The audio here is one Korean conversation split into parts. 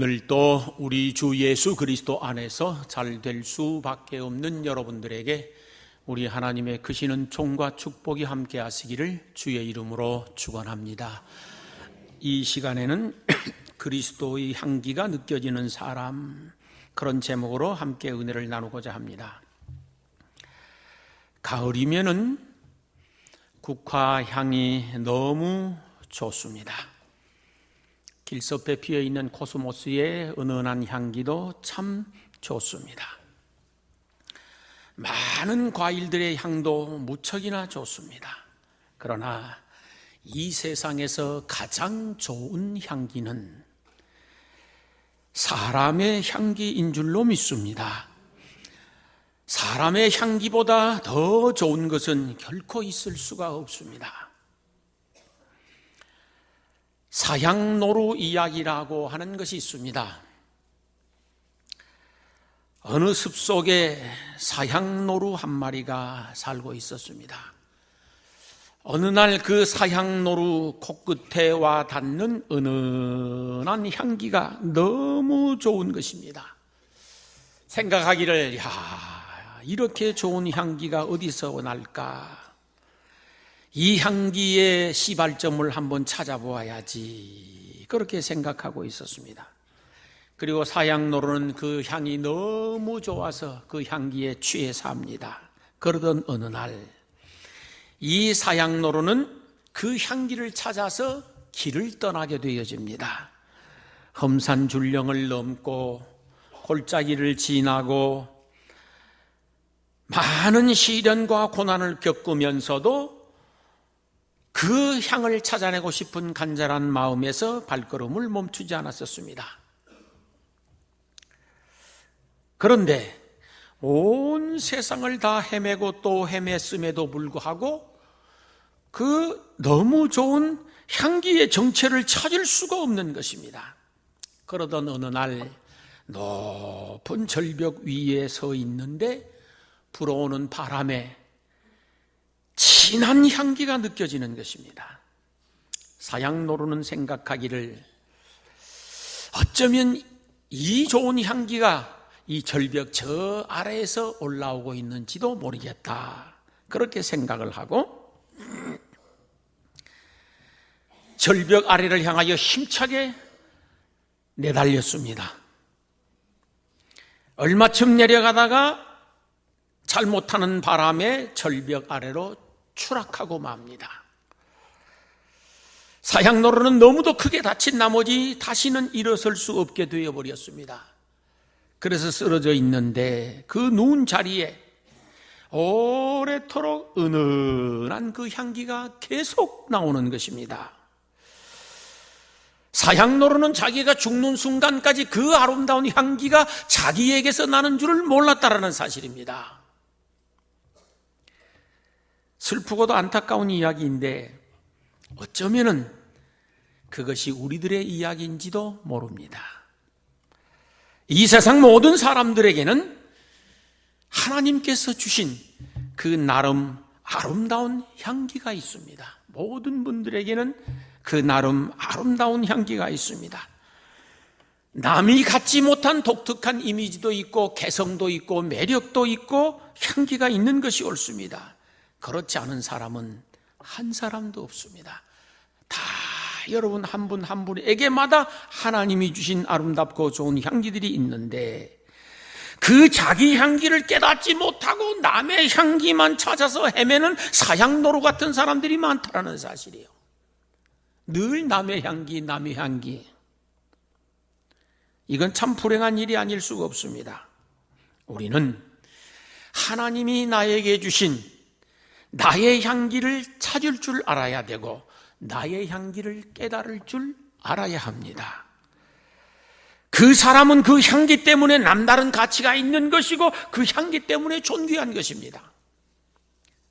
오늘도 우리 주 예수 그리스도 안에서 잘 될 수밖에 없는 여러분들에게 우리 하나님의 크시는 총과 축복이 함께 하시기를 주의 이름으로 축원합니다. 이 시간에는 그리스도의 향기가 느껴지는 사람, 그런 제목으로 함께 은혜를 나누고자 합니다. 가을이면은 국화 향이 너무 좋습니다. 길섭에 피어있는 코스모스의 은은한 향기도 참 좋습니다. 많은 과일들의 향도 무척이나 좋습니다. 그러나 이 세상에서 가장 좋은 향기는 사람의 향기인 줄로 믿습니다. 사람의 향기보다 더 좋은 것은 결코 있을 수가 없습니다. 사향노루 이야기라고 하는 것이 있습니다. 어느 숲속에 사향노루 한 마리가 살고 있었습니다. 어느 날 그 사향노루 코끝에 와 닿는 은은한 향기가 너무 좋은 것입니다. 생각하기를, 이렇게 좋은 향기가 어디서 날까? 이 향기의 시발점을 한번 찾아보아야지, 그렇게 생각하고 있었습니다. 그리고 사향노루는 그 향이 너무 좋아서 그 향기에 취해 삽니다. 그러던 어느 날 이 사향노루는 그 향기를 찾아서 길을 떠나게 되어집니다. 험산줄령을 넘고 골짜기를 지나고 많은 시련과 고난을 겪으면서도 그 향을 찾아내고 싶은 간절한 마음에서 발걸음을 멈추지 않았었습니다. 그런데 온 세상을 다 헤매고 또 헤맸음에도 불구하고 그 너무 좋은 향기의 정체를 찾을 수가 없는 것입니다. 그러던 어느 날 높은 절벽 위에 서 있는데 불어오는 바람에 진한 향기가 느껴지는 것입니다. 사향노루는 생각하기를, 어쩌면 이 좋은 향기가 이 절벽 저 아래에서 올라오고 있는지도 모르겠다, 그렇게 생각을 하고 절벽 아래를 향하여 힘차게 내달렸습니다. 얼마쯤 내려가다가 잘못하는 바람에 절벽 아래로 추락하고 맙니다. 사향노루는 너무도 크게 다친 나머지 다시는 일어설 수 없게 되어버렸습니다. 그래서 쓰러져 있는데 그 누운 자리에 오래도록 은은한 그 향기가 계속 나오는 것입니다. 사향노루는 자기가 죽는 순간까지 그 아름다운 향기가 자기에게서 나는 줄을 몰랐다라는 사실입니다. 슬프고도 안타까운 이야기인데 어쩌면은 그것이 우리들의 이야기인지도 모릅니다. 이 세상 모든 사람들에게는 하나님께서 주신 그 나름 아름다운 향기가 있습니다. 모든 분들에게는 그 나름 아름다운 향기가 있습니다. 남이 갖지 못한 독특한 이미지도 있고 개성도 있고 매력도 있고 향기가 있는 것이 옳습니다. 그렇지 않은 사람은 한 사람도 없습니다. 다 여러분 한 분 한 분에게마다 하나님이 주신 아름답고 좋은 향기들이 있는데 그 자기 향기를 깨닫지 못하고 남의 향기만 찾아서 헤매는 사향노루 같은 사람들이 많다는 사실이에요. 늘 남의 향기, 남의 향기. 이건 참 불행한 일이 아닐 수가 없습니다. 우리는 하나님이 나에게 주신 나의 향기를 찾을 줄 알아야 되고 나의 향기를 깨달을 줄 알아야 합니다. 그 사람은 그 향기 때문에 남다른 가치가 있는 것이고 그 향기 때문에 존귀한 것입니다.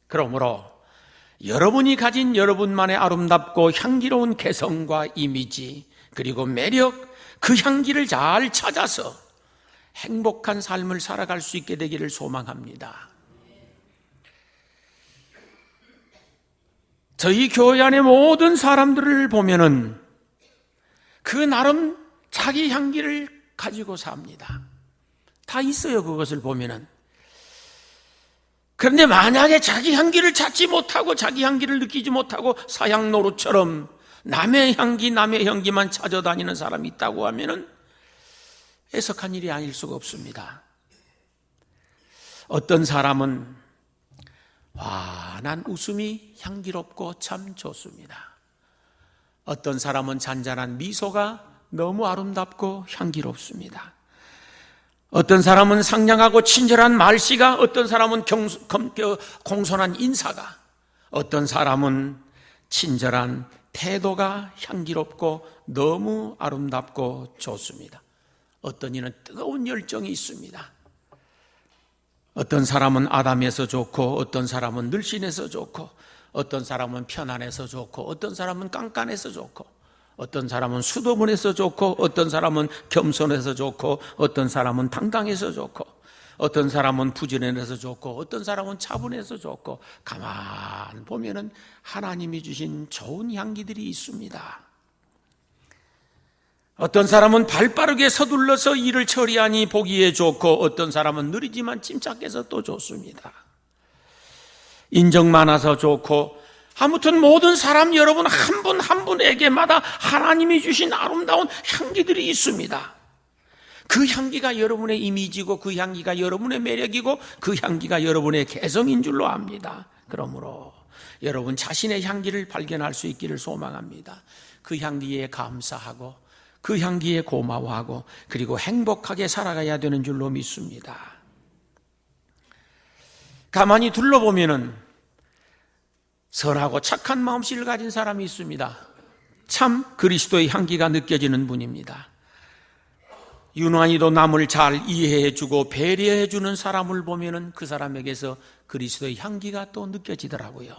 그러므로 여러분이 가진 여러분만의 아름답고 향기로운 개성과 이미지 그리고 매력, 그 향기를 잘 찾아서 행복한 삶을 살아갈 수 있게 되기를 소망합니다. 저희 교회 안의 모든 사람들을 보면은 그 나름 자기 향기를 가지고 삽니다. 다 있어요, 그것을 보면은. 그런데 만약에 자기 향기를 찾지 못하고 자기 향기를 느끼지 못하고 사향노루처럼 남의 향기만 찾아다니는 사람이 있다고 하면은 애석한 일이 아닐 수가 없습니다. 어떤 사람은 환한 웃음이 향기롭고 참 좋습니다. 어떤 사람은 잔잔한 미소가 너무 아름답고 향기롭습니다. 어떤 사람은 상냥하고 친절한 말씨가, 어떤 사람은 공손한 인사가, 어떤 사람은 친절한 태도가 향기롭고 너무 아름답고 좋습니다. 어떤 이는 뜨거운 열정이 있습니다. 어떤 사람은 아담해서 좋고, 어떤 사람은 늘씬해서 좋고, 어떤 사람은 편안해서 좋고, 어떤 사람은 깐깐해서 좋고, 어떤 사람은 수도분해서 좋고, 어떤 사람은 겸손해서 좋고, 어떤 사람은 당당해서 좋고, 어떤 사람은 부지런해서 좋고, 어떤 사람은 차분해서 좋고, 가만 보면은 하나님이 주신 좋은 향기들이 있습니다. 어떤 사람은 발빠르게 서둘러서 일을 처리하니 보기에 좋고, 어떤 사람은 느리지만 침착해서 또 좋습니다. 인정 많아서 좋고, 아무튼 모든 사람 여러분 한 분 한 분에게마다 하나님이 주신 아름다운 향기들이 있습니다. 그 향기가 여러분의 이미지고, 그 향기가 여러분의 매력이고, 그 향기가 여러분의 개성인 줄로 압니다. 그러므로 여러분 자신의 향기를 발견할 수 있기를 소망합니다. 그 향기에 감사하고, 그 향기에 고마워하고, 그리고 행복하게 살아가야 되는 줄로 믿습니다. 가만히 둘러보면은 선하고 착한 마음씨를 가진 사람이 있습니다. 참 그리스도의 향기가 느껴지는 분입니다. 유난히도 남을 잘 이해해주고 배려해주는 사람을 보면은 그 사람에게서 그리스도의 향기가 또 느껴지더라고요.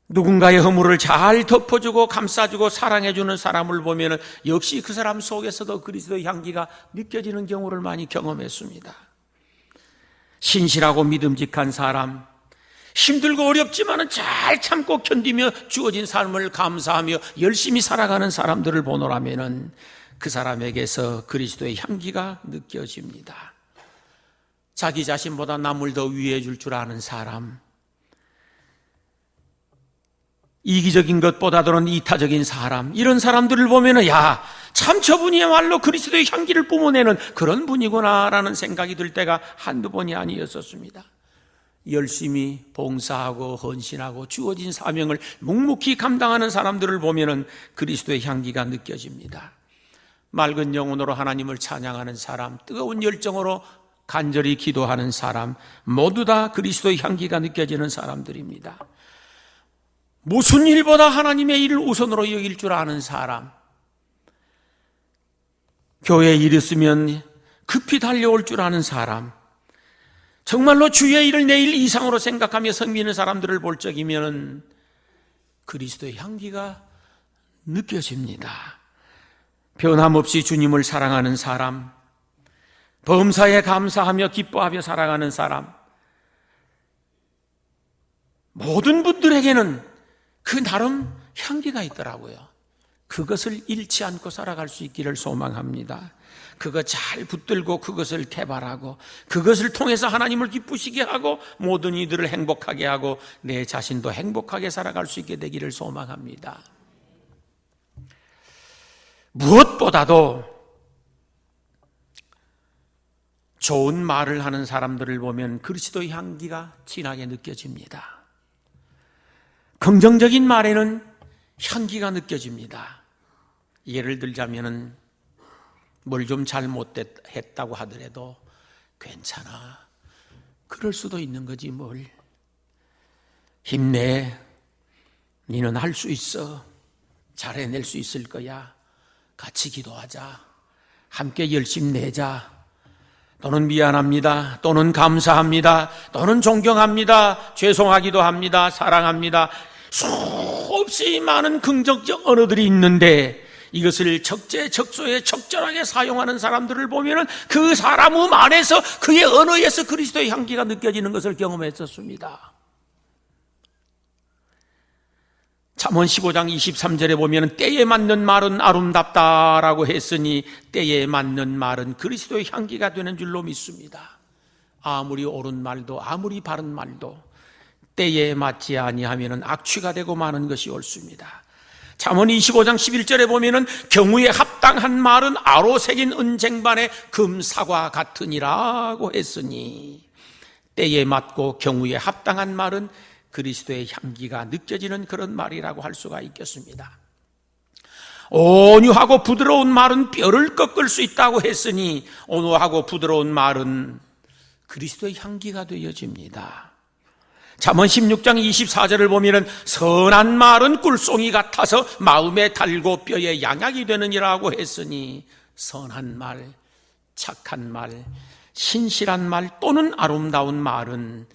누군가의 허물을 잘 덮어주고 감싸주고 사랑해주는 사람을 보면은 역시 그 사람 속에서도 그리스도의 향기가 느껴지는 경우를 많이 경험했습니다. 신실하고 믿음직한 사람, 힘들고 어렵지만은 잘 참고 견디며 주어진 삶을 감사하며 열심히 살아가는 사람들을 보노라면은 그 사람에게서 그리스도의 향기가 느껴집니다. 자기 자신보다 남을 더 위해 줄 줄 아는 사람, 이기적인 것보다도는 이타적인 사람, 이런 사람들을 보면은 야, 참 저분이야말로 그리스도의 향기를 뿜어내는 그런 분이구나라는 생각이 들 때가 한두 번이 아니었었습니다. 열심히 봉사하고 헌신하고 주어진 사명을 묵묵히 감당하는 사람들을 보면은 그리스도의 향기가 느껴집니다. 맑은 영혼으로 하나님을 찬양하는 사람, 뜨거운 열정으로 간절히 기도하는 사람, 모두 다 그리스도의 향기가 느껴지는 사람들입니다. 무슨 일보다 하나님의 일을 우선으로 여길 줄 아는 사람, 교회에 일 있으면 급히 달려올 줄 아는 사람, 정말로 주의 일을 내일 이상으로 생각하며 섬기는 사람들을 볼 적이면 그리스도의 향기가 느껴집니다. 변함없이 주님을 사랑하는 사람, 범사에 감사하며 기뻐하며 살아가는 사람, 모든 분들에게는 그 나름 향기가 있더라고요. 그것을 잃지 않고 살아갈 수 있기를 소망합니다. 그거 잘 붙들고 그것을 개발하고 그것을 통해서 하나님을 기쁘시게 하고 모든 이들을 행복하게 하고 내 자신도 행복하게 살아갈 수 있게 되기를 소망합니다. 무엇보다도 좋은 말을 하는 사람들을 보면 그리스도의 향기가 진하게 느껴집니다. 긍정적인 말에는 향기가 느껴집니다. 예를 들자면은 뭘 좀 잘못했다고 하더라도 괜찮아, 그럴 수도 있는 거지 뭘, 힘내, 너는 할 수 있어, 잘 해낼 수 있을 거야, 같이 기도하자, 함께 열심 내자, 또는 미안합니다, 또는 감사합니다, 또는 존경합니다, 죄송하기도 합니다, 사랑합니다, 수없이 많은 긍정적 언어들이 있는데 이것을 적재적소에 적절하게 사용하는 사람들을 보면 그 사람 안에서 그의 언어에서 그리스도의 향기가 느껴지는 것을 경험했었습니다. 잠언 15장 23절에 보면 때에 맞는 말은 아름답다라고 했으니 때에 맞는 말은 그리스도의 향기가 되는 줄로 믿습니다. 아무리 옳은 말도 아무리 바른 말도 때에 맞지 아니하면 악취가 되고 마는 것이 옳습니다. 잠언 25장 11절에 보면 경우에 합당한 말은 아로 새긴 은쟁반의 금사과 같으니라고 했으니 때에 맞고 경우에 합당한 말은 그리스도의 향기가 느껴지는 그런 말이라고 할 수가 있겠습니다. 온유하고 부드러운 말은 뼈를 꺾을 수 있다고 했으니 온유하고 부드러운 말은 그리스도의 향기가 되어집니다. 잠언 16장 24절을 보면 선한 말은 꿀송이 같아서 마음에 달고 뼈에 양약이 되느니라고 했으니 선한 말, 착한 말, 신실한 말 또는 아름다운 말은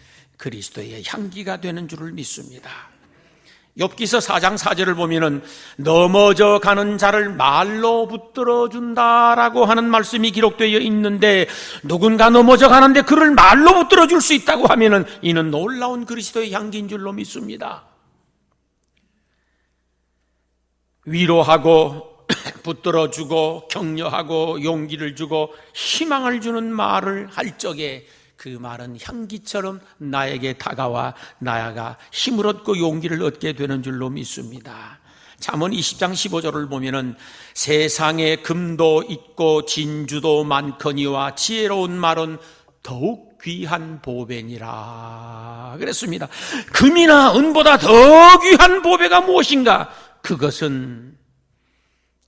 그리스도의 향기가 되는 줄을 믿습니다. 욥기서 4장 4절을 보면 넘어져 가는 자를 말로 붙들어 준다라고 하는 말씀이 기록되어 있는데 누군가 넘어져 가는데 그를 말로 붙들어 줄 수 있다고 하면 이는 놀라운 그리스도의 향기인 줄로 믿습니다. 위로하고 붙들어 주고 격려하고 용기를 주고 희망을 주는 말을 할 적에 그 말은 향기처럼 나에게 다가와 나아가 힘을 얻고 용기를 얻게 되는 줄로 믿습니다. 잠언 20장 15절을 보면은 세상에 금도 있고 진주도 많거니와 지혜로운 말은 더욱 귀한 보배니라 그랬습니다. 금이나 은보다 더 귀한 보배가 무엇인가? 그것은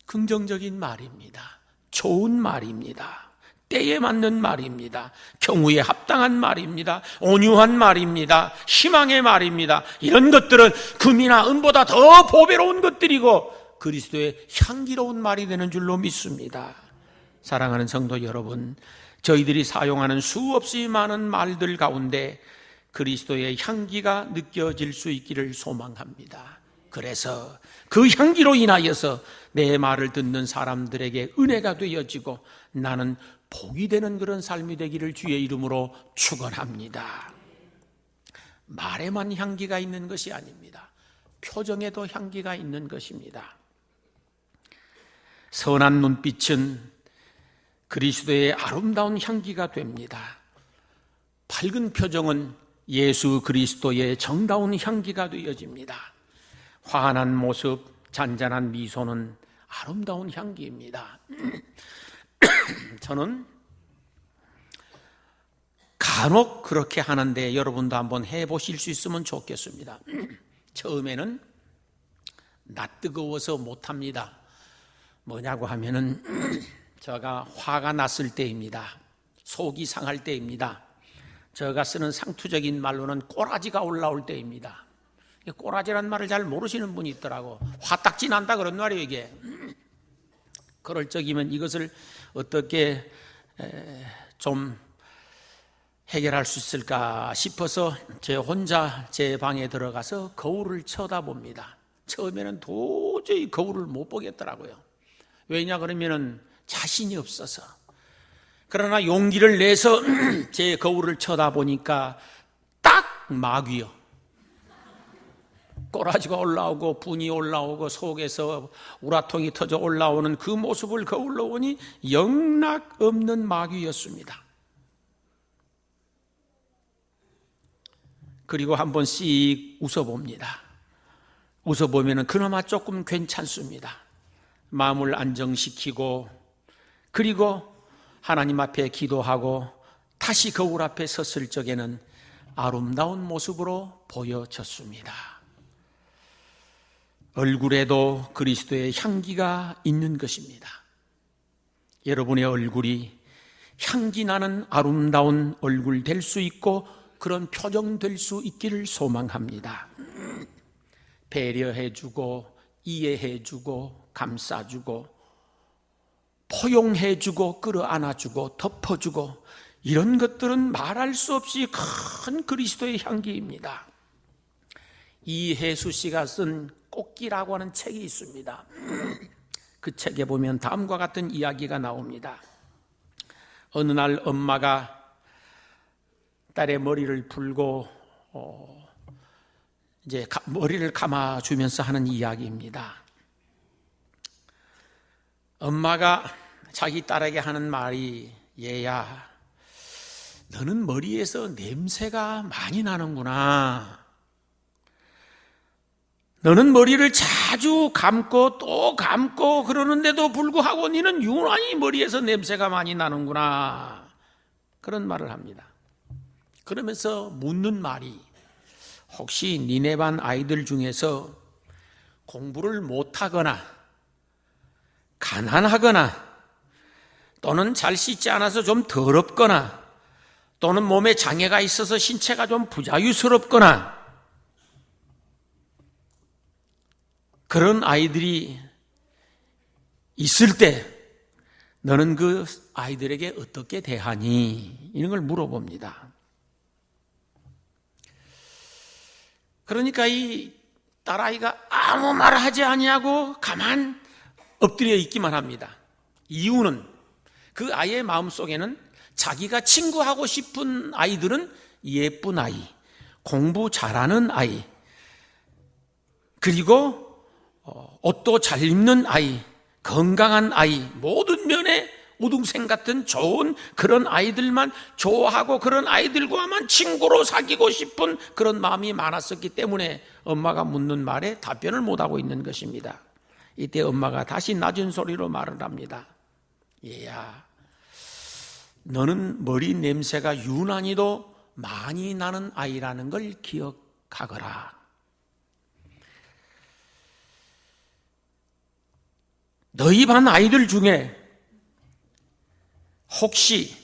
긍정적인 말입니다. 좋은 말입니다. 때에 맞는 말입니다. 경우에 합당한 말입니다. 온유한 말입니다. 희망의 말입니다. 이런 것들은 금이나 은보다 더 보배로운 것들이고 그리스도의 향기로운 말이 되는 줄로 믿습니다. 사랑하는 성도 여러분, 저희들이 사용하는 수없이 많은 말들 가운데 그리스도의 향기가 느껴질 수 있기를 소망합니다. 그래서 그 향기로 인하여서 내 말을 듣는 사람들에게 은혜가 되어지고 나는 복이 되는 그런 삶이 되기를 주의 이름으로 축원합니다. 말에만 향기가 있는 것이 아닙니다. 표정에도 향기가 있는 것입니다. 선한 눈빛은 그리스도의 아름다운 향기가 됩니다. 밝은 표정은 예수 그리스도의 정다운 향기가 되어집니다. 환한 모습, 잔잔한 미소는 아름다운 향기입니다. 저는 간혹 그렇게 하는데 여러분도 한번 해보실 수 있으면 좋겠습니다. 처음에는 낯뜨거워서 못합니다. 뭐냐고 하면은 제가 화가 났을 때입니다. 속이 상할 때입니다. 제가 쓰는 상투적인 말로는 꼬라지가 올라올 때입니다. 꼬라지란 말을 잘 모르시는 분이 있더라고. 화딱지 난다 그런 말이에요 이게. 그럴 적이면 이것을 어떻게 좀 해결할 수 있을까 싶어서 제 혼자 제 방에 들어가서 거울을 쳐다봅니다. 처음에는 도저히 거울을 못 보겠더라고요. 왜냐 그러면은 자신이 없어서. 그러나 용기를 내서 제 거울을 쳐다보니까 딱 마귀요. 꼬라지가 올라오고 분이 올라오고 속에서 우라통이 터져 올라오는 그 모습을 거울로 보니 영락 없는 마귀였습니다. 그리고 한번 씩 웃어봅니다. 웃어보면 그나마 조금 괜찮습니다. 마음을 안정시키고 그리고 하나님 앞에 기도하고 다시 거울 앞에 섰을 적에는 아름다운 모습으로 보여졌습니다. 얼굴에도 그리스도의 향기가 있는 것입니다. 여러분의 얼굴이 향기 나는 아름다운 얼굴 될 수 있고 그런 표정 될 수 있기를 소망합니다. 배려해주고 이해해주고 감싸주고 포용해주고 끌어안아주고 덮어주고 이런 것들은 말할 수 없이 큰 그리스도의 향기입니다. 이혜수 씨가 쓴 꽃기라고 하는 책이 있습니다. 그 책에 보면 다음과 같은 이야기가 나옵니다. 어느 날 엄마가 딸의 머리를 풀고 이제 머리를 감아주면서 하는 이야기입니다. 엄마가 자기 딸에게 하는 말이, 얘야, 너는 머리에서 냄새가 많이 나는구나. 너는 머리를 자주 감고 또 감고 그러는데도 불구하고 너는 유난히 머리에서 냄새가 많이 나는구나. 그런 말을 합니다. 그러면서 묻는 말이, 혹시 니네 반 아이들 중에서 공부를 못하거나 가난하거나 또는 잘 씻지 않아서 좀 더럽거나 또는 몸에 장애가 있어서 신체가 좀 부자유스럽거나 그런 아이들이 있을 때 너는 그 아이들에게 어떻게 대하니? 이런 걸 물어봅니다. 그러니까 이 딸아이가 아무 말 하지 아니하고 가만 엎드려 있기만 합니다. 이유는 그 아이의 마음속에는 자기가 친구하고 싶은 아이들은 예쁜 아이, 공부 잘하는 아이, 그리고 옷도 잘 입는 아이, 건강한 아이, 모든 면에 우등생 같은 좋은 그런 아이들만 좋아하고 그런 아이들과만 친구로 사귀고 싶은 그런 마음이 많았었기 때문에 엄마가 묻는 말에 답변을 못하고 있는 것입니다. 이때 엄마가 다시 낮은 소리로 말을 합니다. 얘야, 너는 머리 냄새가 유난히도 많이 나는 아이라는 걸 기억하거라. 너희 반 아이들 중에 혹시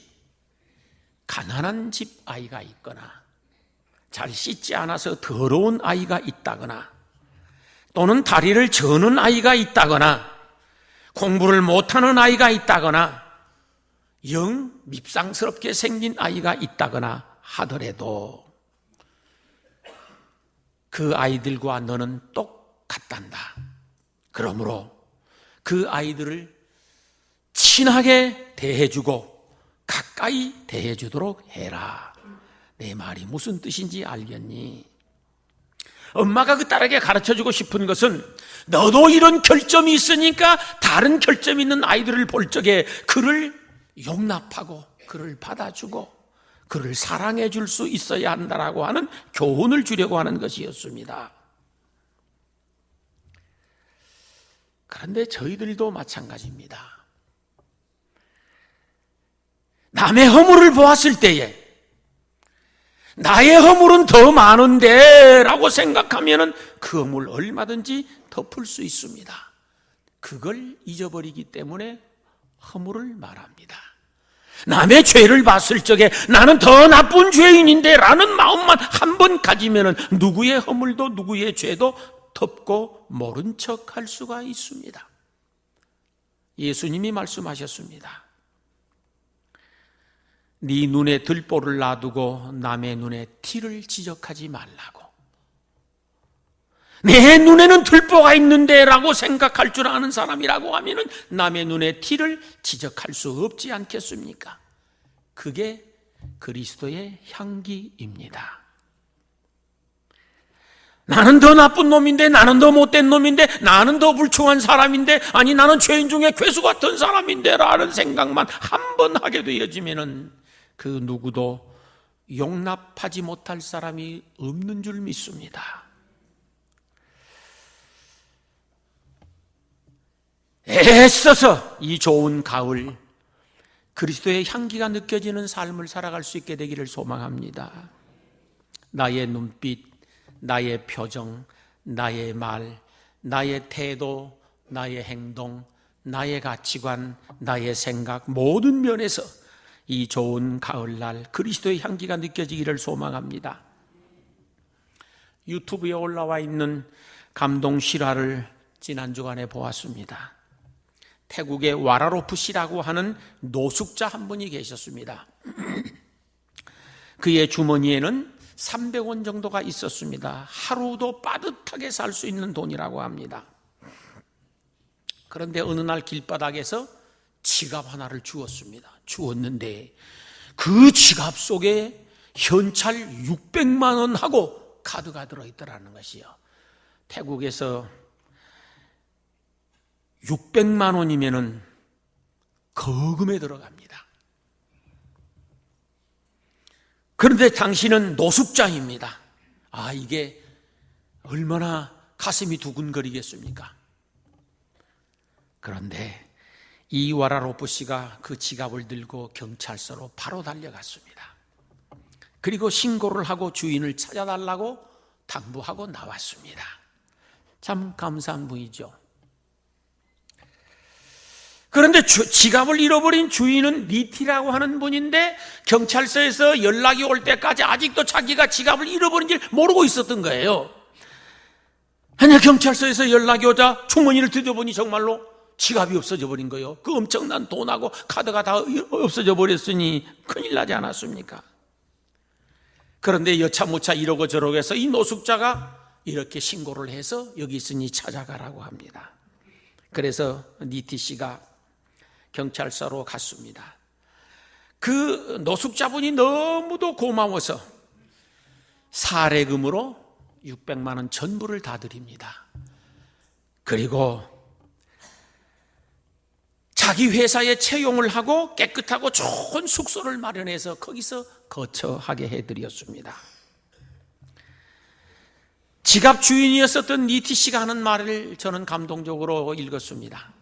가난한 집 아이가 있거나 잘 씻지 않아서 더러운 아이가 있다거나 또는 다리를 저는 아이가 있다거나 공부를 못하는 아이가 있다거나 영 밉상스럽게 생긴 아이가 있다거나 하더라도 그 아이들과 너는 똑같단다. 그러므로 그 아이들을 친하게 대해주고 가까이 대해주도록 해라. 내 말이 무슨 뜻인지 알겠니? 엄마가 그 딸에게 가르쳐주고 싶은 것은 너도 이런 결점이 있으니까 다른 결점 있는 아이들을 볼 적에 그를 용납하고 그를 받아주고 그를 사랑해 줄 수 있어야 한다라고 하는 교훈을 주려고 하는 것이었습니다. 그런데 저희들도 마찬가지입니다. 남의 허물을 보았을 때에 나의 허물은 더 많은데 라고 생각하면 그 허물 얼마든지 덮을 수 있습니다. 그걸 잊어버리기 때문에 허물을 말합니다. 남의 죄를 봤을 적에 나는 더 나쁜 죄인인데 라는 마음만 한 번 가지면 누구의 허물도 누구의 죄도 덮고 모른 척 할 수가 있습니다. 예수님이 말씀하셨습니다. 네 눈에 들보를 놔두고 남의 눈에 티를 지적하지 말라고. 내 눈에는 들보가 있는데 라고 생각할 줄 아는 사람이라고 하면 남의 눈에 티를 지적할 수 없지 않겠습니까? 그게 그리스도의 향기입니다. 나는 더 나쁜 놈인데, 나는 더 못된 놈인데, 나는 더 불충한 사람인데, 아니 나는 죄인 중에 괴수 같은 사람인데 라는 생각만 한 번 하게 되어지면 그 누구도 용납하지 못할 사람이 없는 줄 믿습니다. 애써서 이 좋은 가을 그리스도의 향기가 느껴지는 삶을 살아갈 수 있게 되기를 소망합니다. 나의 눈빛, 나의 표정, 나의 말, 나의 태도, 나의 행동, 나의 가치관, 나의 생각 모든 면에서 이 좋은 가을날 그리스도의 향기가 느껴지기를 소망합니다. 유튜브에 올라와 있는 감동 실화를 지난 주간에 보았습니다. 태국의 와라로프 씨라고 하는 노숙자 한 분이 계셨습니다. 그의 주머니에는 300원 정도가 있었습니다. 하루도 빠듯하게 살 수 있는 돈이라고 합니다. 그런데 어느 날 길바닥에서 지갑 하나를 주었는데 그 지갑 속에 현찰 600만 원하고 카드가 들어있더라는 것이요. 태국에서 600만 원이면은 거금에 들어갑니다. 그런데 당신은 노숙자입니다. 아, 이게 얼마나 가슴이 두근거리겠습니까? 그런데 이 와라로프 씨가 그 지갑을 들고 경찰서로 바로 달려갔습니다. 그리고 신고를 하고 주인을 찾아달라고 당부하고 나왔습니다. 참 감사한 분이죠. 그런데 지갑을 잃어버린 주인은 니티라고 하는 분인데 경찰서에서 연락이 올 때까지 아직도 자기가 지갑을 잃어버린 줄 모르고 있었던 거예요. 아니, 경찰서에서 연락이 오자 주머니를 뒤져보니 정말로 지갑이 없어져 버린 거예요. 그 엄청난 돈하고 카드가 다 없어져 버렸으니 큰일 나지 않았습니까? 그런데 여차모차 이러고 저러고 해서 이 노숙자가 이렇게 신고를 해서 여기 있으니 찾아가라고 합니다. 그래서 니티 씨가 경찰서로 갔습니다. 그 노숙자분이 너무도 고마워서 사례금으로 600만 원 전부를 다 드립니다. 그리고 자기 회사에 채용을 하고 깨끗하고 좋은 숙소를 마련해서 거기서 거처하게 해드렸습니다. 지갑 주인이었었던 니티 씨가 하는 말을 저는 감동적으로 읽었습니다.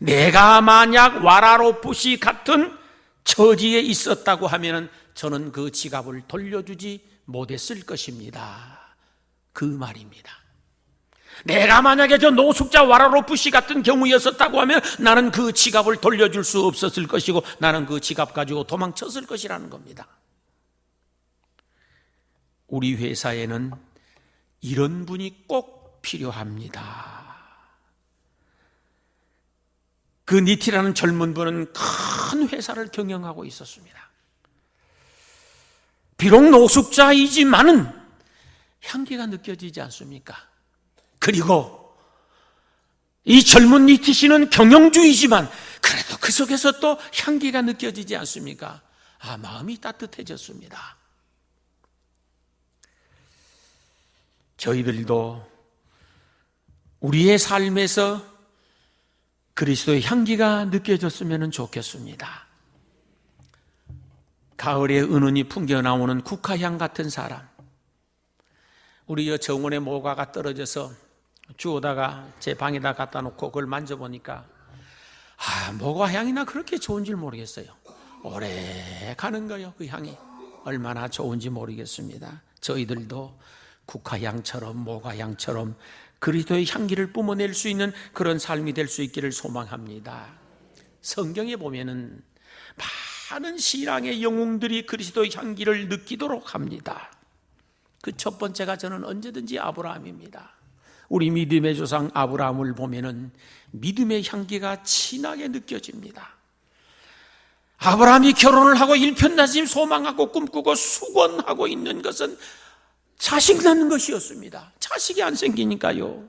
내가 만약 와라로프 씨 같은 처지에 있었다고 하면 저는 그 지갑을 돌려주지 못했을 것입니다. 그 말입니다. 내가 만약에 저 노숙자 와라로프 씨 같은 경우였었다고 하면 나는 그 지갑을 돌려줄 수 없었을 것이고 나는 그 지갑 가지고 도망쳤을 것이라는 겁니다. 우리 회사에는 이런 분이 꼭 필요합니다. 그 니티라는 젊은 분은 큰 회사를 경영하고 있었습니다. 비록 노숙자이지만은 향기가 느껴지지 않습니까? 그리고 이 젊은 니티 씨는 경영주이지만 그래도 그 속에서 또 향기가 느껴지지 않습니까? 아, 마음이 따뜻해졌습니다. 저희들도 우리의 삶에서 그리스도의 향기가 느껴졌으면 좋겠습니다. 가을에 은은히 풍겨나오는 국화향 같은 사람. 우리 정원에 모과가 떨어져서 주워다가 제 방에다 갖다 놓고 그걸 만져보니까 모과 향이나 그렇게 좋은 줄 모르겠어요. 오래 가는 거예요. 그 향이 얼마나 좋은지 모르겠습니다. 저희들도 국화향처럼 모과향처럼 그리스도의 향기를 뿜어낼 수 있는 그런 삶이 될 수 있기를 소망합니다. 성경에 보면은 많은 신앙의 영웅들이 그리스도의 향기를 느끼도록 합니다. 그 첫 번째가 저는 언제든지 아브라함입니다. 우리 믿음의 조상 아브라함을 보면은 믿음의 향기가 진하게 느껴집니다. 아브라함이 결혼을 하고 일편단심 소망하고 꿈꾸고 수건하고 있는 것은 자식 낳는 것이었습니다. 자식이 안 생기니까요.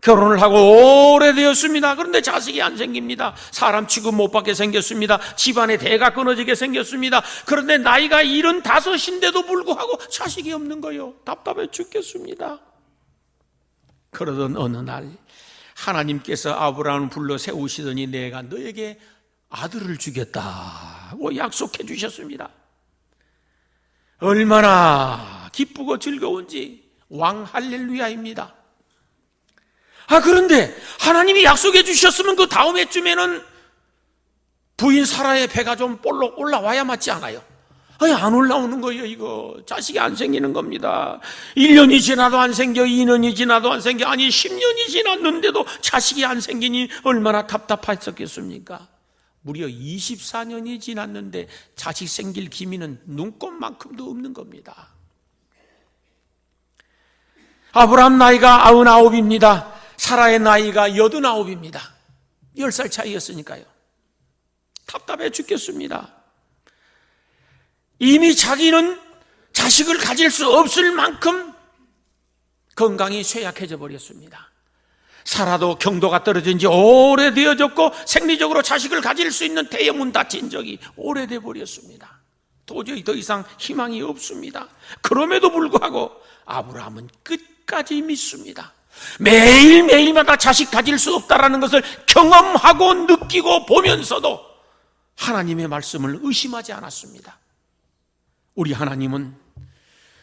결혼을 하고 오래되었습니다. 그런데 자식이 안 생깁니다. 사람 취급 못 받게 생겼습니다. 집안의 대가 끊어지게 생겼습니다. 그런데 나이가 75인데도 불구하고 자식이 없는 거예요. 답답해 죽겠습니다. 그러던 어느 날 하나님께서 아브라함을 불러 세우시더니 내가 너에게 아들을 주겠다고 약속해 주셨습니다. 얼마나 기쁘고 즐거운지 왕 할렐루야입니다. 그런데 하나님이 약속해 주셨으면 그 다음 해쯤에는 부인 사라의 배가 좀 볼록 올라와야 맞지 않아요? 안 올라오는 거예요. 이거 자식이 안 생기는 겁니다. 1년이 지나도 안 생겨, 2년이 지나도 안 생겨, 아니 10년이 지났는데도 자식이 안 생기니 얼마나 답답했었겠습니까? 무려 24년이 지났는데 자식 생길 기미는 눈꼽만큼도 없는 겁니다. 아브라함 나이가 99입니다. 사라의 나이가 89입니다. 10살 차이였으니까요. 답답해 죽겠습니다. 이미 자기는 자식을 가질 수 없을 만큼 건강이 쇠약해져 버렸습니다. 사라도 경도가 떨어진 지 오래되어졌고 생리적으로 자식을 가질 수 있는 대의 문 닫힌 적이 오래돼 버렸습니다. 도저히 더 이상 희망이 없습니다. 그럼에도 불구하고 아브라함은 끝까지 믿습니다. 매일매일마다 자식 가질 수 없다라는 것을 경험하고 느끼고 보면서도 하나님의 말씀을 의심하지 않았습니다. 우리 하나님은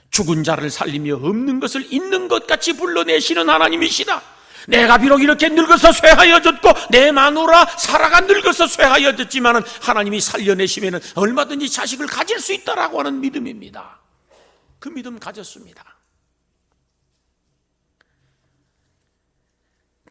죽은 자를 살리며 없는 것을 있는 것 같이 불러내시는 하나님이시다. 내가 비록 이렇게 늙어서 쇠하여졌고 내 마누라 사라가 늙어서 쇠하여졌지만 하나님이 살려내시면 얼마든지 자식을 가질 수 있다라고 하는 믿음입니다. 그 믿음 가졌습니다.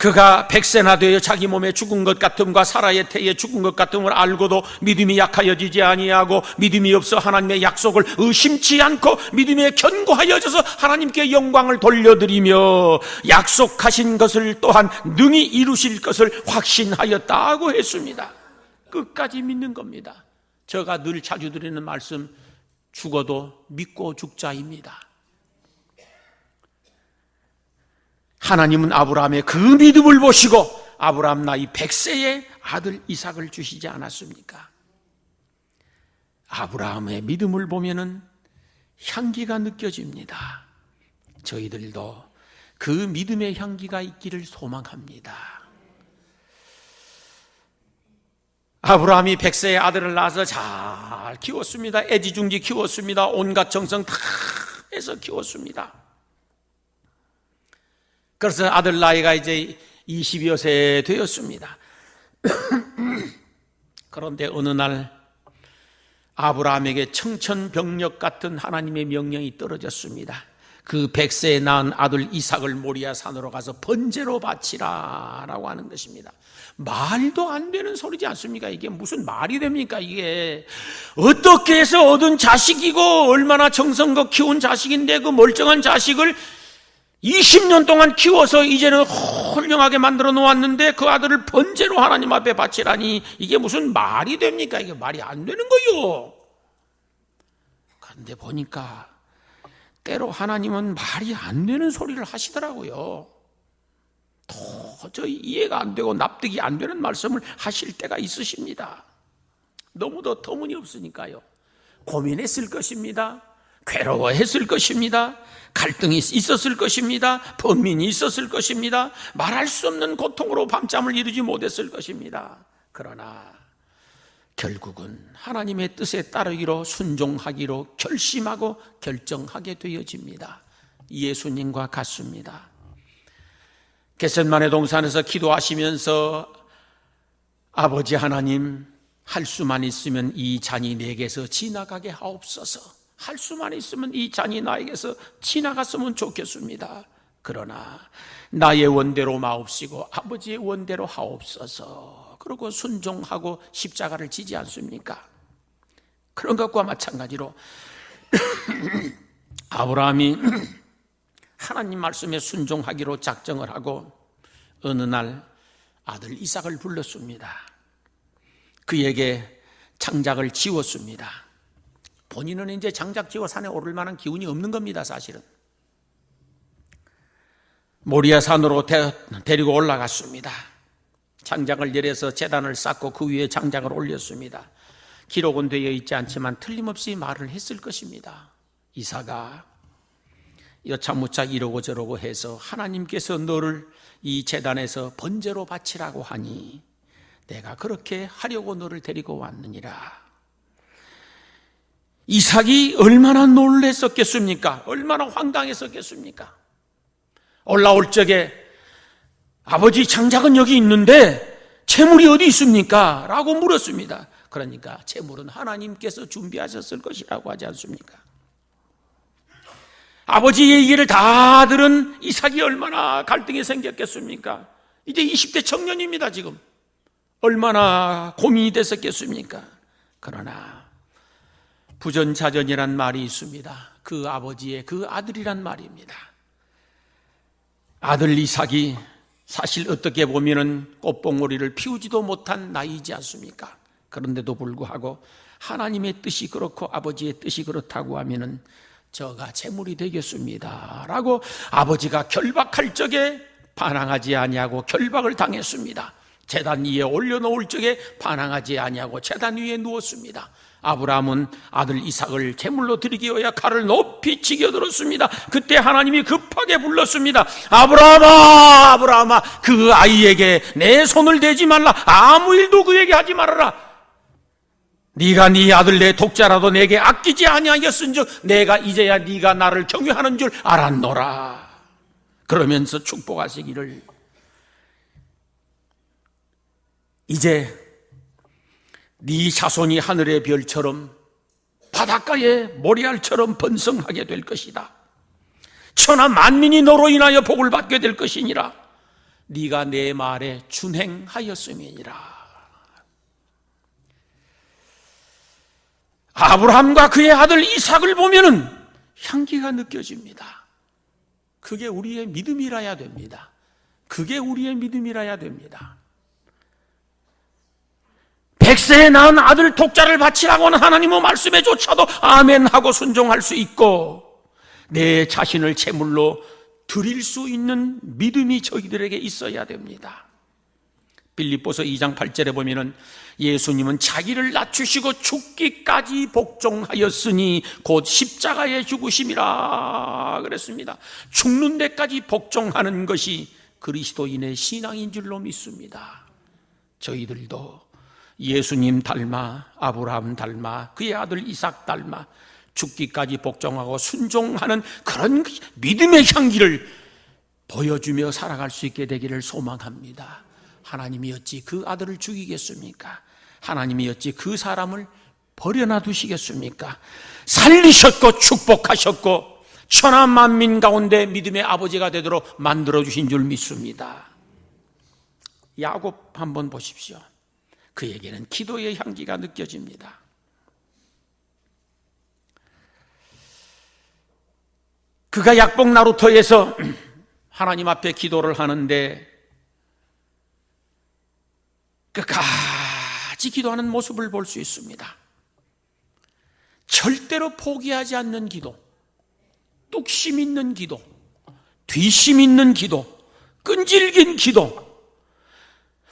그가 100세나 되어 자기 몸에 죽은 것 같음과 사라의 태에 죽은 것 같음을 알고도 믿음이 약하여지지 아니하고 믿음이 없어 하나님의 약속을 의심치 않고 믿음에 견고하여져서 하나님께 영광을 돌려드리며 약속하신 것을 또한 능히 이루실 것을 확신하였다고 했습니다. 끝까지 믿는 겁니다. 제가 늘 자주 드리는 말씀, 죽어도 믿고 죽자입니다. 하나님은 아브라함의 그 믿음을 보시고 아브라함 나이 100세에 아들 이삭을 주시지 않았습니까? 아브라함의 믿음을 보면은 향기가 느껴집니다. 저희들도 그 믿음의 향기가 있기를 소망합니다. 아브라함이 100세에 아들을 낳아서 잘 키웠습니다. 애지중지 키웠습니다. 온갖 정성 다 해서 키웠습니다. 그래서 아들 나이가 이제 20여 세 되었습니다. 그런데 어느 날 아브라함에게 청천벽력 같은 하나님의 명령이 떨어졌습니다. 그 100세에 낳은 아들 이삭을 모리아 산으로 가서 번제로 바치라 라고 하는 것입니다. 말도 안 되는 소리지 않습니까? 이게 무슨 말이 됩니까? 이게 어떻게 해서 얻은 자식이고 얼마나 정성껏 키운 자식인데 그 멀쩡한 자식을 20년 동안 키워서 이제는 훌륭하게 만들어 놓았는데 그 아들을 번제로 하나님 앞에 바치라니 이게 무슨 말이 됩니까? 이게 말이 안 되는 거요. 그런데 보니까 때로 하나님은 말이 안 되는 소리를 하시더라고요. 도저히 이해가 안 되고 납득이 안 되는 말씀을 하실 때가 있으십니다. 너무도 터무니없으니까요. 고민했을 것입니다. 괴로워했을 것입니다. 갈등이 있었을 것입니다. 번민이 있었을 것입니다. 말할 수 없는 고통으로 밤잠을 이루지 못했을 것입니다. 그러나 결국은 하나님의 뜻에 따르기로 순종하기로 결심하고 결정하게 되어집니다. 예수님과 같습니다. 겟셋마네 동산에서 기도하시면서 아버지 하나님, 할 수만 있으면 이 잔이 내게서 지나가게 하옵소서. 할 수만 있으면 이 잔이 나에게서 지나갔으면 좋겠습니다. 그러나 나의 원대로 마옵시고 아버지의 원대로 하옵소서. 그러고 순종하고 십자가를 지지 않습니까? 그런 것과 마찬가지로 아브라함이 하나님 말씀에 순종하기로 작정을 하고 어느 날 아들 이삭을 불렀습니다. 그에게 장작을 지웠습니다. 본인은 이제 장작 지어 산에 오를 만한 기운이 없는 겁니다. 사실은 모리아 산으로 데리고 올라갔습니다. 장작을 열어서 제단을 쌓고 그 위에 장작을 올렸습니다. 기록은 되어 있지 않지만 틀림없이 말을 했을 것입니다. 이삭아, 여차무차 이러고 저러고 해서 하나님께서 너를 이 제단에서 번제로 바치라고 하니 내가 그렇게 하려고 너를 데리고 왔느니라. 이삭이 얼마나 놀랬었겠습니까? 얼마나 황당했었겠습니까? 올라올 적에 아버지 장작은 여기 있는데 재물이 어디 있습니까? 라고 물었습니다. 그러니까 재물은 하나님께서 준비하셨을 것이라고 하지 않습니까? 아버지의 얘기를 다 들은 이삭이 얼마나 갈등이 생겼겠습니까? 이제 20대 청년입니다. 지금 얼마나 고민이 됐었겠습니까? 그러나 부전자전이란 말이 있습니다. 그 아버지의 그 아들이란 말입니다. 아들 이삭이 사실 어떻게 보면은 꽃봉오리를 피우지도 못한 나이지 않습니까? 그런데도 불구하고 하나님의 뜻이 그렇고 아버지의 뜻이 그렇다고 하면은 저가 재물이 되겠습니다 라고 아버지가 결박할 적에 반항하지 아니하고 결박을 당했습니다. 제단 위에 올려놓을 적에 반항하지 아니하고 제단 위에 누웠습니다. 아브라함은 아들 이삭을 제물로 드리기 위하여 칼을 높이 치겨들었습니다. 그때 하나님이 급하게 불렀습니다. 아브라함아, 아브라함아, 그 아이에게 내 손을 대지 말라. 아무 일도 그에게 하지 말아라. 네가 네 아들 내 독자라도 내게 아끼지 아니하였은즉 내가 이제야 네가 나를 경외하는 줄 알았노라. 그러면서 축복하시기를, 이제 네 자손이 하늘의 별처럼 바닷가의 모래알처럼 번성하게 될 것이다. 천하 만민이 너로 인하여 복을 받게 될 것이니라. 네가 내 말에 준행하였음이니라. 아브라함과 그의 아들 이삭을 보면은 향기가 느껴집니다. 그게 우리의 믿음이라야 됩니다. 그게 우리의 믿음이라야 됩니다. 100세에 낳은 아들 독자를 바치라고는 하나님의 말씀에조차도 아멘하고 순종할 수 있고, 내 자신을 제물로 드릴 수 있는 믿음이 저희들에게 있어야 됩니다. 빌립보서 2장 8절에 보면은 예수님은 자기를 낮추시고 죽기까지 복종하였으니 곧 십자가의 죽으심이라 그랬습니다. 죽는 데까지 복종하는 것이 그리스도인의 신앙인 줄로 믿습니다. 저희들도 예수님 닮아, 아브라함 닮아, 그의 아들 이삭 닮아 죽기까지 복종하고 순종하는 그런 믿음의 향기를 보여주며 살아갈 수 있게 되기를 소망합니다. 하나님이 어찌 그 아들을 죽이겠습니까? 하나님이 어찌 그 사람을 버려놔 두시겠습니까? 살리셨고 축복하셨고 천하 만민 가운데 믿음의 아버지가 되도록 만들어주신 줄 믿습니다. 야곱 한번 보십시오. 그에게는 기도의 향기가 느껴집니다. 그가 약복 나루터에서 하나님 앞에 기도를 하는데 끝까지 기도하는 모습을 볼 수 있습니다. 절대로 포기하지 않는 기도, 뚝심 있는 기도, 뒤심 있는 기도, 끈질긴 기도,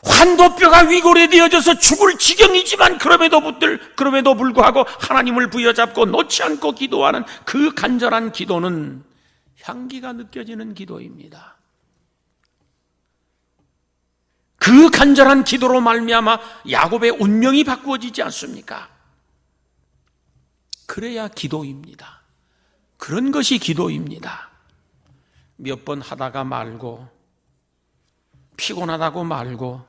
환도뼈가 위골해되어져서 죽을 지경이지만 그럼에도 불구하고 하나님을 부여잡고 놓지 않고 기도하는 그 간절한 기도는 향기가 느껴지는 기도입니다. 그 간절한 기도로 말미암아 야곱의 운명이 바꾸어지지 않습니까? 그래야 기도입니다. 그런 것이 기도입니다. 몇 번 하다가 말고, 피곤하다고 말고,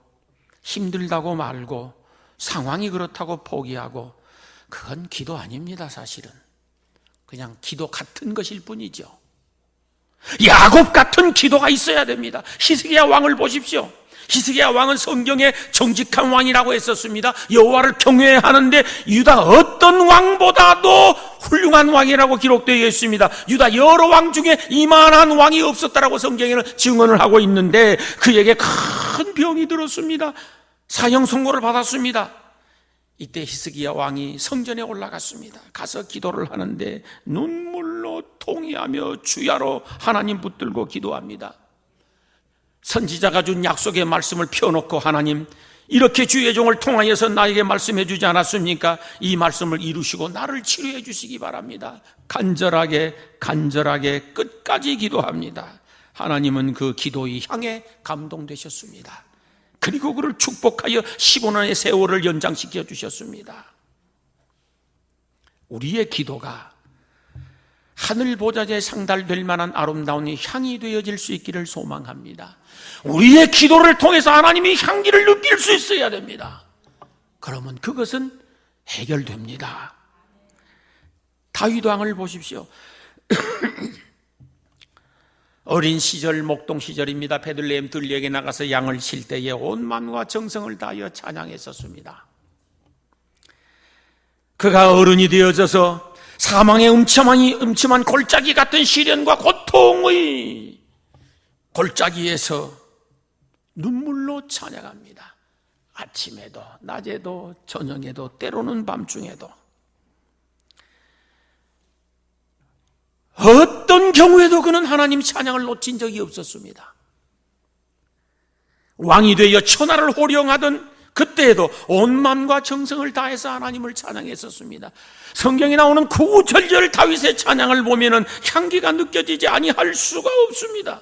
힘들다고 말고, 상황이 그렇다고 포기하고, 그건 기도 아닙니다. 사실은 그냥 기도 같은 것일 뿐이죠. 야곱 같은 기도가 있어야 됩니다. 히스기야 왕을 보십시오. 히스기야 왕은 성경에 정직한 왕이라고 했었습니다. 여호와를 경외하는데 유다 어떤 왕보다도 훌륭한 왕이라고 기록되어 있습니다. 유다 여러 왕 중에 이만한 왕이 없었다라고 성경에는 증언을 하고 있는데 그에게 큰 병이 들었습니다. 사형 선고를 받았습니다. 이때 히스기야 왕이 성전에 올라갔습니다. 가서 기도를 하는데 눈물로 통회하며 주야로 하나님 붙들고 기도합니다. 선지자가 준 약속의 말씀을 펴놓고, 하나님 이렇게 주의 종을 통하여서 나에게 말씀해 주지 않았습니까? 이 말씀을 이루시고 나를 치료해 주시기 바랍니다. 간절하게 끝까지 기도합니다. 하나님은 그 기도의 향에 감동되셨습니다. 그리고 그를 축복하여 15년의 세월을 연장시켜 주셨습니다. 우리의 기도가 하늘 보좌에 상달될 만한 아름다운 향이 되어질 수 있기를 소망합니다. 우리의 기도를 통해서 하나님이 향기를 느낄 수 있어야 됩니다. 그러면 그것은 해결됩니다. 다윗 왕을 보십시오. 어린 시절, 목동 시절입니다. 베들레헴 들리에게 나가서 양을 칠 때에 온 마음과 정성을 다하여 찬양했었습니다. 그가 어른이 되어져서 사망의 음침한 골짜기 같은 시련과 고통의 골짜기에서 눈물로 찬양합니다. 아침에도 낮에도 저녁에도 때로는 밤중에도 어떤 경우에도 그는 하나님 찬양을 놓친 적이 없었습니다. 왕이 되어 천하를 호령하던 그때에도 온 마음과 정성을 다해서 하나님을 찬양했었습니다. 성경에 나오는 구구절절 다윗의 찬양을 보면은 향기가 느껴지지 아니할 수가 없습니다.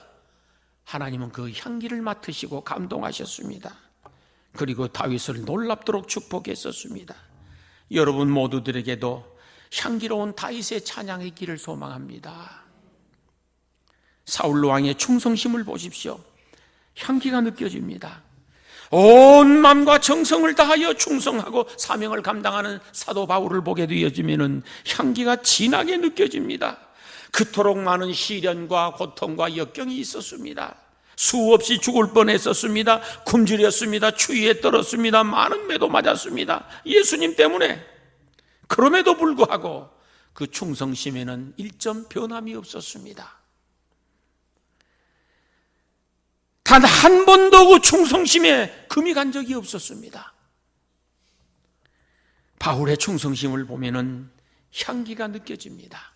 하나님은 그 향기를 맡으시고 감동하셨습니다. 그리고 다윗을 놀랍도록 축복했었습니다. 여러분 모두들에게도 향기로운 다윗의 찬양의 길을 소망합니다. 사울 왕의 충성심을 보십시오. 향기가 느껴집니다. 온 마음과 정성을 다하여 충성하고 사명을 감당하는 사도 바울을 보게 되어지면 향기가 진하게 느껴집니다. 그토록 많은 시련과 고통과 역경이 있었습니다. 수없이 죽을 뻔했었습니다. 굶주렸습니다. 추위에 떨었습니다. 많은 매도 맞았습니다. 예수님 때문에. 그럼에도 불구하고 그 충성심에는 일점 변함이 없었습니다. 단 한 번도 그 충성심에 금이 간 적이 없었습니다. 바울의 충성심을 보면은 향기가 느껴집니다.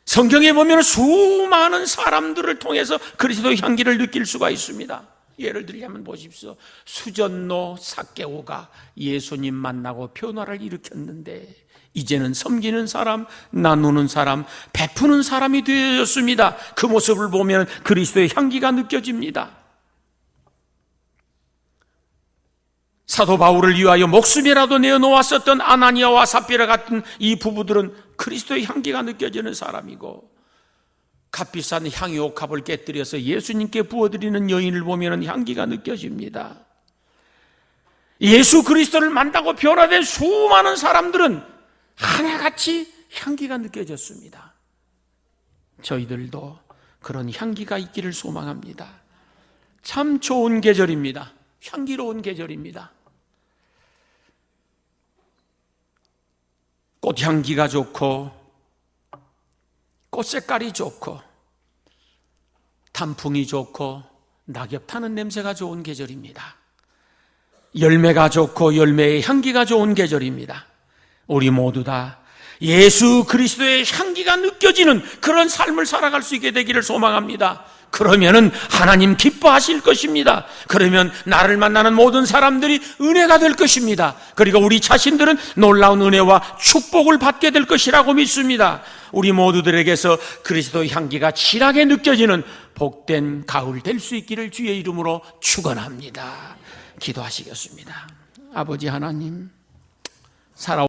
성경에 보면 수많은 사람들을 통해서 그리스도의 향기를 느낄 수가 있습니다. 예를 들자면 보십시오. 수전노 삭개오가 예수님 만나고 변화를 일으켰는데 이제는 섬기는 사람, 나누는 사람, 베푸는 사람이 되었습니다. 그 모습을 보면 그리스도의 향기가 느껴집니다. 사도 바울을 위하여 목숨이라도 내어놓았었던 아나니아와 삽비라 같은 이 부부들은 그리스도의 향기가 느껴지는 사람이고, 값비싼 향유옥합을 깨뜨려서 예수님께 부어드리는 여인을 보면 향기가 느껴집니다. 예수 그리스도를 만나고 변화된 수많은 사람들은 하나같이 향기가 느껴졌습니다. 저희들도 그런 향기가 있기를 소망합니다. 참 좋은 계절입니다. 향기로운 계절입니다. 꽃향기가 좋고 꽃 색깔이 좋고 단풍이 좋고 낙엽 타는 냄새가 좋은 계절입니다. 열매가 좋고 열매의 향기가 좋은 계절입니다. 우리 모두 다 예수 그리스도의 향기가 느껴지는 그런 삶을 살아갈 수 있게 되기를 소망합니다. 그러면은 하나님 기뻐하실 것입니다. 그러면 나를 만나는 모든 사람들이 은혜가 될 것입니다. 그리고 우리 자신들은 놀라운 은혜와 축복을 받게 될 것이라고 믿습니다. 우리 모두들에게서 그리스도의 향기가 진하게 느껴지는 복된 가을 될 수 있기를 주의 이름으로 축원합니다. 기도하시겠습니다. 아버지 하나님, 살아